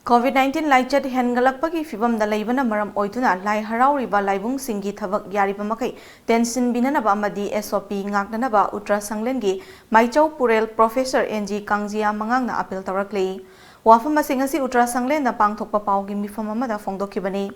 COVID-19 LAICHAT HENGALAKPAGI FIBAMDA LAIBANA MARAM OIDUNA LAI HARAORIBA LAIBUꯡꯁꯤꯡꯒꯤ ꯊꯕꯛ Yaribamakhei Tensinbinaba Amadi SOP Ngaknaba Utra Sanglengi Maichau Purel Professor NG Kangzia Mangangna appeal Tourakli Wafam asing asi Utra Sanglen na pangthokpa paugi mifam amada phongdokhibani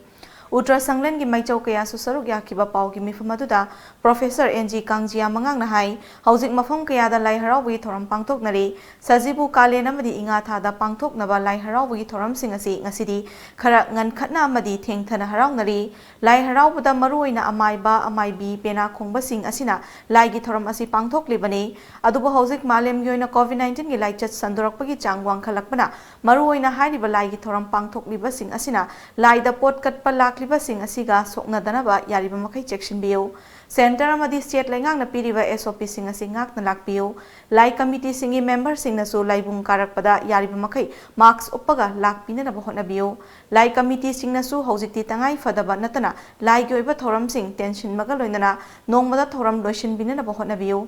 Utra Sanglen gi Maichau kaya susaruk yakiba paugi mifam aduda Professor NG Kangzia Mangangna hai haujik mafam kaya da Lai Haraobi thoram pangthoknari Sajibu Kalen amadi inga thada pangthoknaba Lai Haraobi thoram sing asi ngasidi khara ngaknaba amadi thengthana harawnari Lai Haraobada MARU OINA amaiba amaibi pena khongba sing asina LAIGI thoram asi pangthoklibani adubu haujik malem gi oina COVID-19 gi LAICHAT SANDORAKPAGI CHANG WANGKHATLAKPANA MARU OINA HAIRIBA LAIGI thoram pangthoklibasing asina LAIDA pot KATPA LAKLIBASING ASIGA SOKNADANABA YARIBAMAKHEI CHEKSINBIU Center Amadi State LEINGAKNA PIRIBA SOP sing asi NGAKNA LAKPIU LAI committee singi member sing nasu laibung karakpada Yaribamakhei marks uppaga lakpinanaba hotnabiu LAI committee sing nasu haujikti tangai fadaba natana LAI gi oiba thoram sing tensinmaga loinana nongmada thoram loisinbinanaba hotnabiu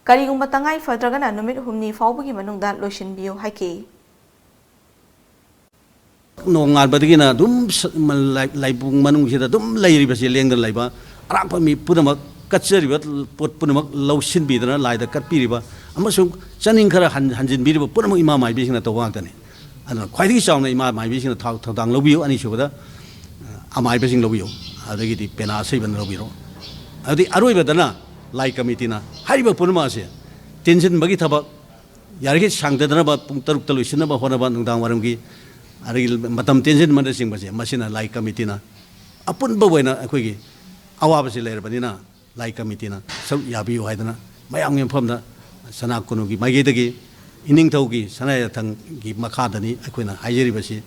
karigumba tangai fadragana numit humni faubagi manungda loisinbiu haiki nongal badagina dum laibung manungsida dum lairibasi lengda laiba arapa mi pudamak kachariba pot pudamak lausin bidana laida katpiriba amasung chaning khara hanjin biriba pudamak ima mai bisina tawangtani ana khwaidigi chauna ima mai bisina thang lobiyo ani subada amai bising lobiyo adagi di pena seiban lobiro adi aroi badana lai committee na haiba pudama ase tension bagi thaba yarigi sangdadana ba pung taruk taluisina ba hona ba nungdang waramgi adagi matam tension manda sing base masina lai committee na apun ba waina akhoi awabasi leirbanina LAI committee na saru yabiu haidana mayam ngem famda sanakunugi maigedagi iningthaugi sanayathang gi makhadani akoina haijiribasi